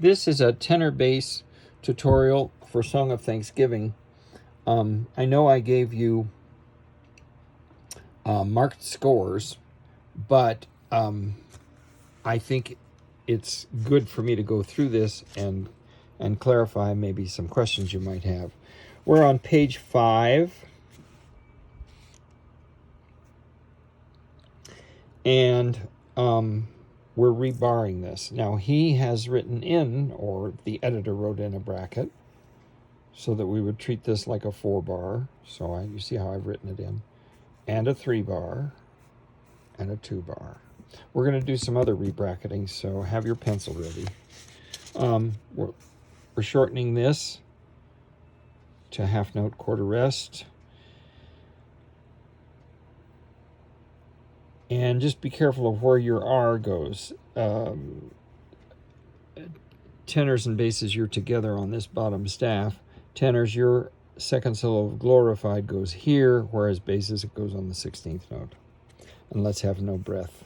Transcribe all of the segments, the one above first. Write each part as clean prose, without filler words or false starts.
This is a tenor bass tutorial for Song of Thanksgiving. I know I gave you marked scores, but I think it's good for me to go through this and clarify maybe some questions you might have. We're on page 5. And we're rebarring this. Now he has written in, or the editor wrote in a bracket, so that we would treat this like a 4-bar. So you see how I've written it in. And a 3-bar, and a 2-bar. We're going to do some other rebracketing, so have your pencil ready. We're shortening this to half note, quarter rest. And just be careful of where your R goes. Tenors and basses, you're together on this bottom staff. Tenors, your second syllable of glorified goes here, whereas basses, it goes on the 16th note. And let's have no breath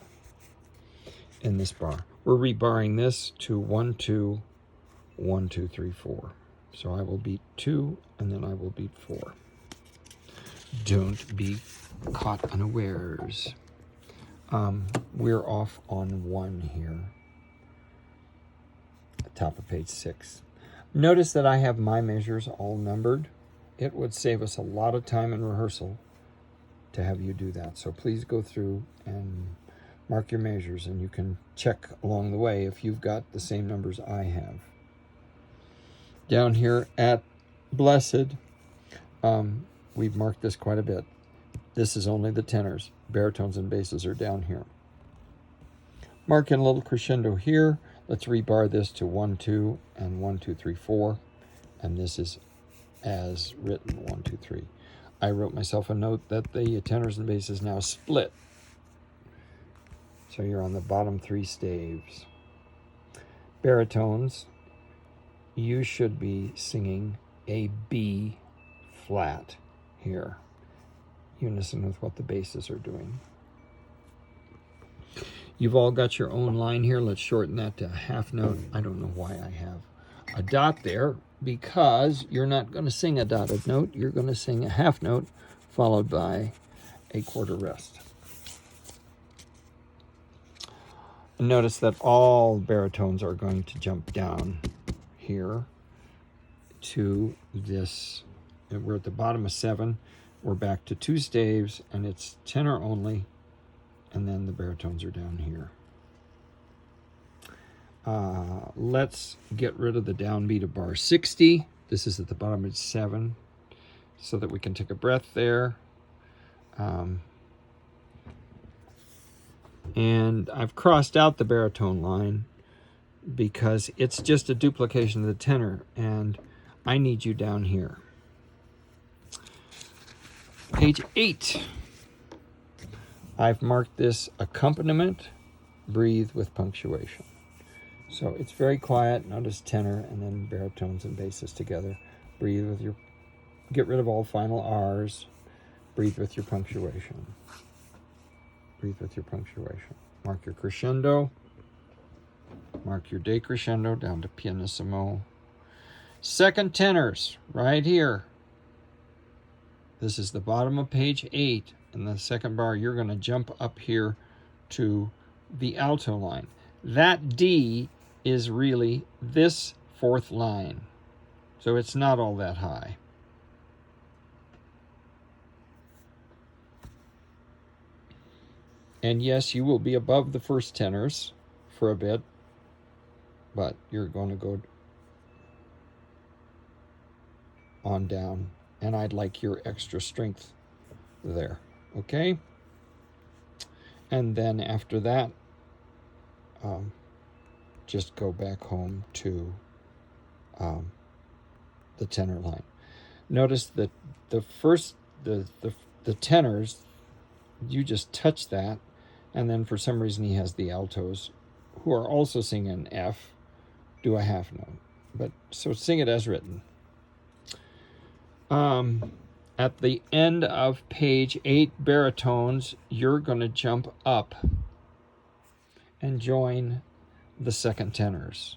in this bar. We're rebarring this to 1, 2, 1, 2, 3, 4. So I will beat 2, and then I will beat 4. Don't be caught unawares. We're off on 1 here, at the top of page 6. Notice that I have my measures all numbered. It would save us a lot of time in rehearsal to have you do that. So please go through and mark your measures, and you can check along the way if you've got the same numbers I have. Down here at Blessed, we've marked this quite a bit. This is only the tenors. Baritones and basses are down here. Mark in a little crescendo here. Let's rebar this to 1, 2, and 1, 2, 3, 4. And this is as written, 1, 2, 3. I wrote myself a note that the tenors and basses now split. So you're on the bottom 3 staves. Baritones, you should be singing a B flat here, unison with what the basses are doing. You've all got your own line here. Let's shorten that to a half note. I don't know why I have a dot there, because you're not going to sing a dotted note. You're going to sing a half note followed by a quarter rest. And notice that all baritones are going to jump down here to this. We're at the bottom of 7. We're back to 2 staves, and it's tenor only, and then the baritones are down here. Let's get rid of the downbeat of bar 60. This is at the bottom of 7, so that we can take a breath there. And I've crossed out the baritone line because it's just a duplication of the tenor, and I need you down here. Page 8. I've marked this accompaniment, breathe with punctuation. So it's very quiet. Notice tenor and then baritones and basses together. Breathe with your, get rid of all final R's. Breathe with your punctuation. Breathe with your punctuation. Mark your crescendo. Mark your decrescendo down to pianissimo. Second tenors, right here. This is the bottom of page 8. In the second bar, you're going to jump up here to the alto line. That D is really this 4th line. So it's not all that high. And yes, you will be above the first tenors for a bit, but you're going to go on down. And I'd like your extra strength there, okay? And then after that, just go back home to the tenor line. Notice that the tenors, you just touch that, and then for some reason he has the altos, who are also singing an F, do a half note. But so sing it as written. At the end of page 8, baritones, you're going to jump up and join the second tenors.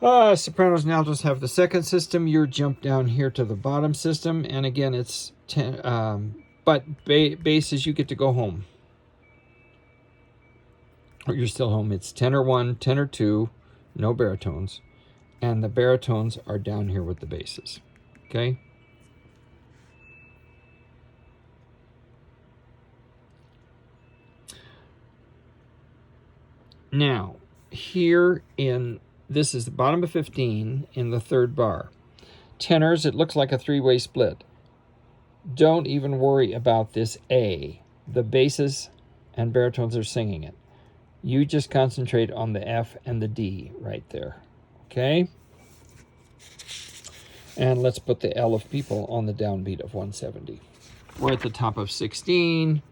Sopranos and altos have the second system. You're jumped down here to the bottom system, and again, it's but basses you get to go home. Or you're still home. It's tenor 1, tenor 2, no baritones, and the baritones are down here with the basses. Okay. Now, here in, this is the bottom of 15 in the third bar. Tenors, it looks like a three-way split. Don't even worry about this A. The basses and baritones are singing it. You just concentrate on the F and the D right there. Okay? And let's put the L of people on the downbeat of 170. We're at the top of 16.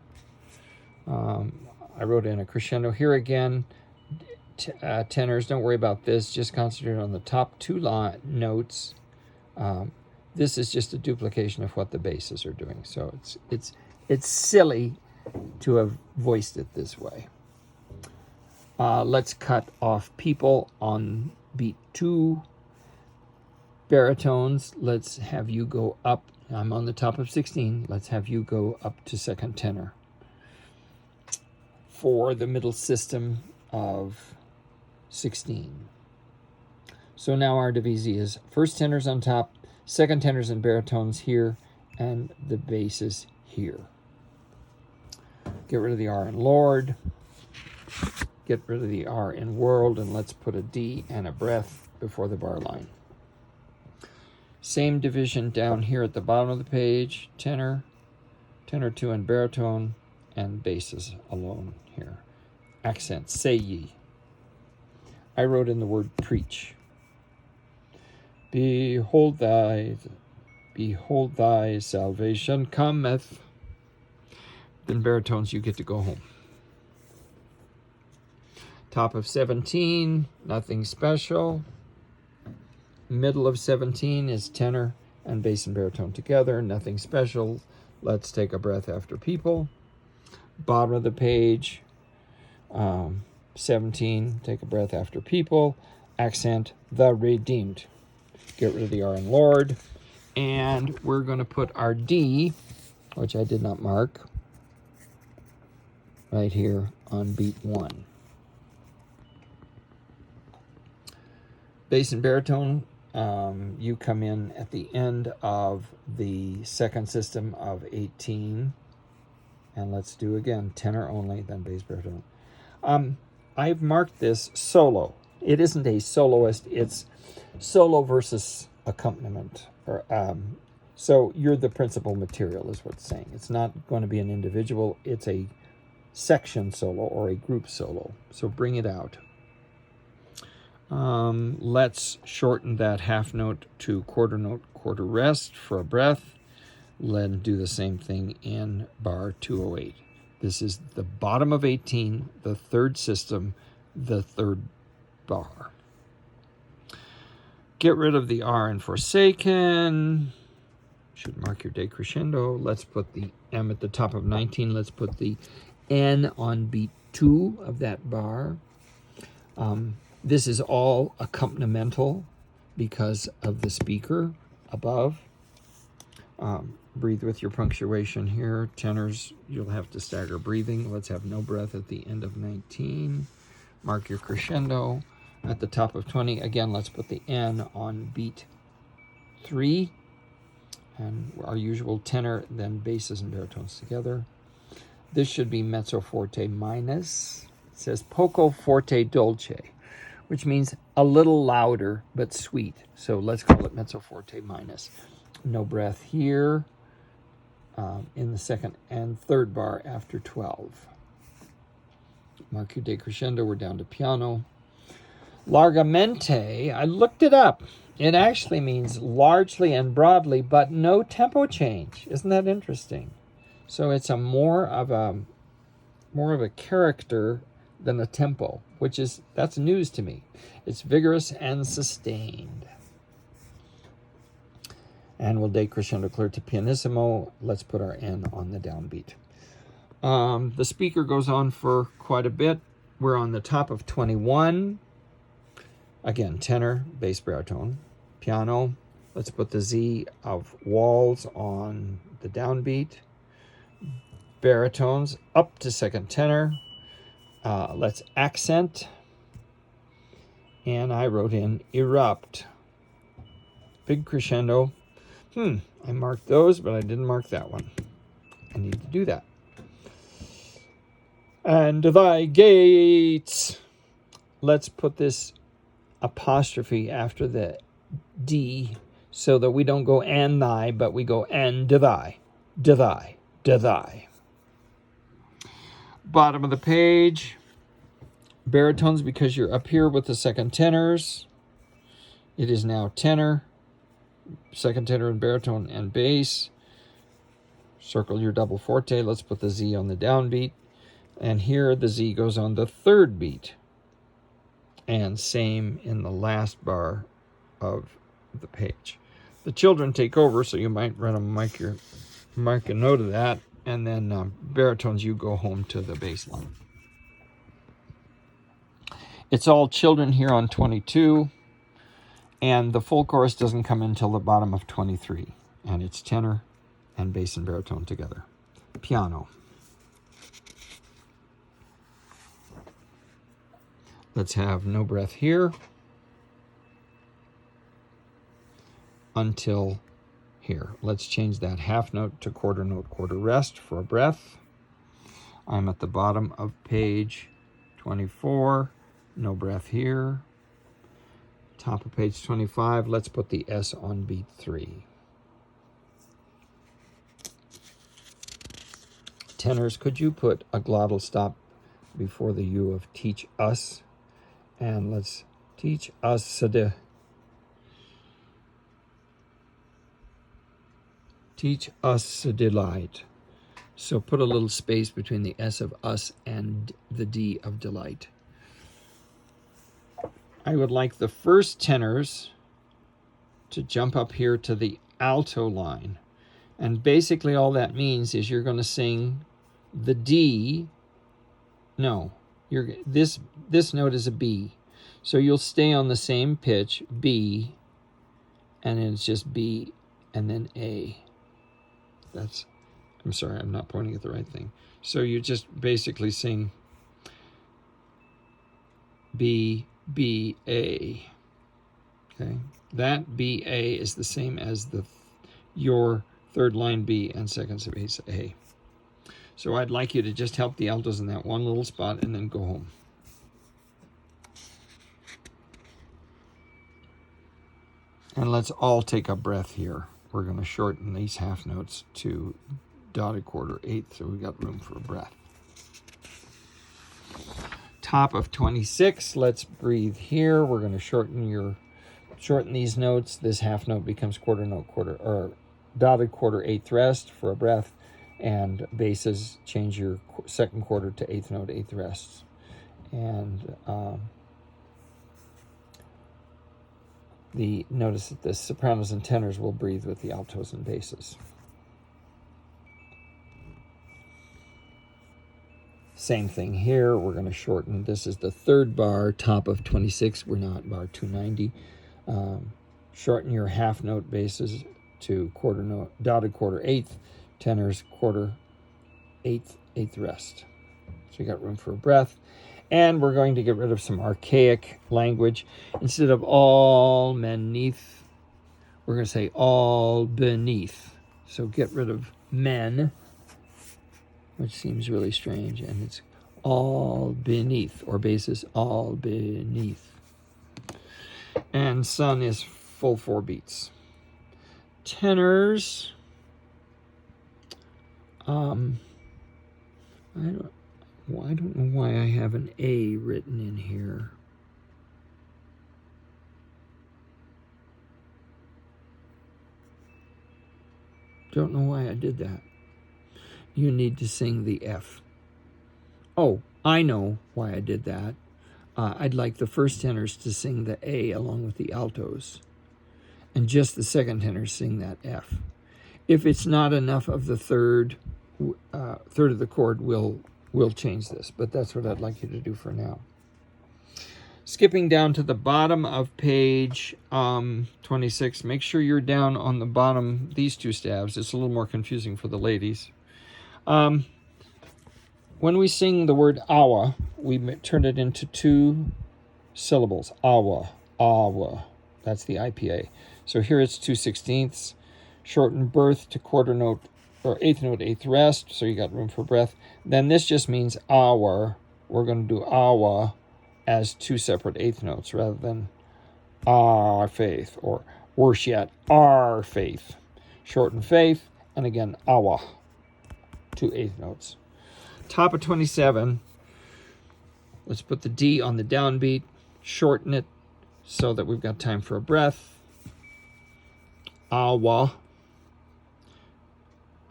I wrote in a crescendo here again. Tenors, don't worry about this. Just concentrate on the top two notes. This is just a duplication of what the basses are doing. So it's silly to have voiced it this way. Let's cut off people on beat 2. Baritones, let's have you go up. I'm on the top of 16. Let's have you go up to second tenor. For the middle system of 16. So now our divisi is first tenors on top, second tenors and baritones here, and the basses here. Get rid of the R in Lord. Get rid of the R in world, and let's put a D and a breath before the bar line. Same division down here at the bottom of the page, tenor, tenor 2 and baritone, and basses alone here. Accent, say ye. I wrote in the word preach. Behold thy salvation cometh. Then baritones, you get to go home. Top of 17, nothing special. Middle of 17 is tenor and bass and baritone together, nothing special. Let's take a breath after people. Bottom of the page, 17, take a breath after people. Accent, the redeemed. Get rid of the R in Lord. And we're going to put our D, which I did not mark, right here on beat 1. Bass and baritone, you come in at the end of the second system of 18. And let's do again, tenor only, then bass baritone. I've marked this solo. It isn't a soloist, it's solo versus accompaniment. So you're the principal material is what it's saying. It's not going to be an individual, it's a section solo or a group solo. So bring it out. Let's shorten that half note to quarter note, quarter rest for a breath. Then do the same thing in bar 208. This is the bottom of 18, the third system, the third bar. Get rid of the R in forsaken. Should mark your decrescendo. Let's put the M at the top of 19. Let's put the N on beat 2 of that bar. This is all accompanimental because of the speaker above. Breathe with your punctuation here. Tenors, you'll have to stagger breathing. Let's have no breath at the end of 19. Mark your crescendo. At the top of 20, again, let's put the N on beat 3. And our usual tenor, then basses and baritones together. This should be mezzo forte minus. It says poco forte dolce, which means a little louder but sweet. So let's call it mezzo forte minus. No breath here in the second and third bar after 12. Mark your decrescendo, we're down to piano. Largamente, I looked it up. It actually means largely and broadly, but no tempo change. Isn't that interesting? So it's a more of a character than a tempo, that's news to me. It's vigorous and sustained. And we'll decrescendo clear to pianissimo. Let's put our N on the downbeat. The speaker goes on for quite a bit. We're on the top of 21. Again, tenor, bass, baritone. Piano, let's put the Z of walls on the downbeat. Baritones up to second tenor. Let's accent. And I wrote in erupt. Big crescendo. I marked those, but I didn't mark that one. I need to do that. And thy gates. Let's put this apostrophe after the D so that we don't go and thy, but we go and thy, thy, thy. Bottom of the page. Baritones, because you're up here with the second tenors. It is now tenor, second tenor and baritone and bass. Circle your double forte. Let's put the Z on the downbeat. And here the Z goes on the third beat. And same in the last bar of the page. The children take over, so you might run a mark a note of that. And then baritones, you go home to the bass line. It's all children here on 22. And the full chorus doesn't come until the bottom of 23. And it's tenor and bass and baritone together. Piano. Let's have no breath here until here. Let's change that half note to quarter note, quarter rest for a breath. I'm at the bottom of page 24. No breath here. Top of page 25. Let's put the S on beat 3. Tenors, could you put a glottal stop before the U of teach us? And let's teach us to teach us a delight. So put a little space between the S of us and the D of delight. I would like the first tenors to jump up here to the alto line. And basically all that means is you're going to sing the D. No, this note is a B. So you'll stay on the same pitch, B, and then it's just B and then A. I'm sorry, I'm not pointing at the right thing. So you just basically sing B, B, A. Okay, that B, A is the same as your third line B and second space A. So I'd like you to just help the altos in that one little spot and then go home. And let's all take a breath here. We're going to shorten these half notes to dotted quarter eighth, so we got room for a breath. Top of 26, let's breathe here. We're going to shorten these notes. This half note becomes quarter note, or dotted quarter eighth rest for a breath, and basses change your second quarter to eighth note, eighth rests. And notice that the sopranos and tenors will breathe with the altos and basses. Same thing here. We're going to shorten. This is the third bar, top of 26. We're not bar 290. Shorten your half note basses to quarter note, dotted quarter eighth, tenors quarter eighth rest. So you got room for a breath. And we're going to get rid of some archaic language. Instead of all beneath, we're going to say all beneath. So get rid of men, which seems really strange. And it's all beneath, or basis all beneath. And sun is full 4 beats. Tenors, I don't know why I have an A written in here. Don't know why I did that. You need to sing the F. Oh, I know why I did that. I'd like the first tenors to sing the A along with the altos, and just the second tenors sing that F. If it's not enough of the third of the chord, we'll change this, but that's what I'd like you to do for now. Skipping down to the bottom of page 26, make sure you're down on the bottom, these two stabs. It's a little more confusing for the ladies. When we sing the word awa, we turn it into 2 syllables. Awa, awa. That's the IPA. So here it's 2/16. Shorten birth to quarter note, or eighth note, eighth rest, so you got room for breath. Then this just means hour. We're going to do awa as 2 separate eighth notes rather than our faith, or worse yet, our faith. Shorten faith, and again, awa, 2 eighth notes. Top of 27, let's put the D on the downbeat, shorten it so that we've got time for a breath. Awa,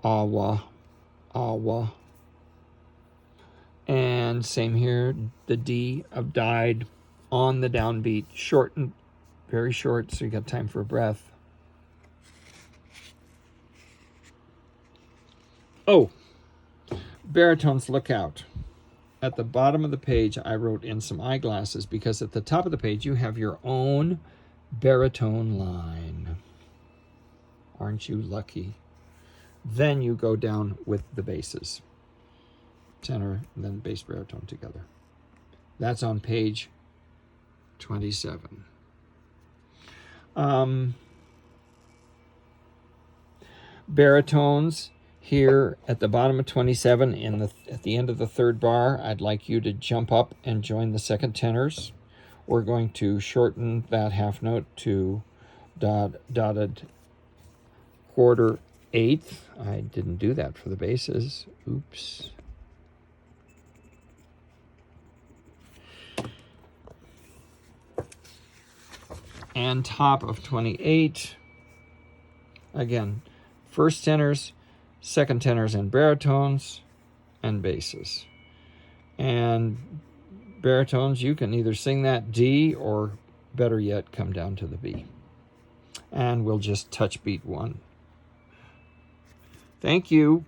awa, awa. And same here, the D of died on the downbeat, shortened, very short, so you got time for a breath. Oh, baritones, look out. At the bottom of the page, I wrote in some eyeglasses because at the top of the page, you have your own baritone line. Aren't you lucky? Then you go down with the basses. Tenor, and then bass baritone together. That's on page 27. Baritones here at the bottom of 27, at the end of the 3rd bar, I'd like you to jump up and join the second tenors. We're going to shorten that half note to dotted quarter eighth. I didn't do that for the basses. Oops. And top of 28, again, first tenors, second tenors and baritones, and basses. And baritones, you can either sing that D or, better yet, come down to the B. And we'll just touch beat 1. Thank you.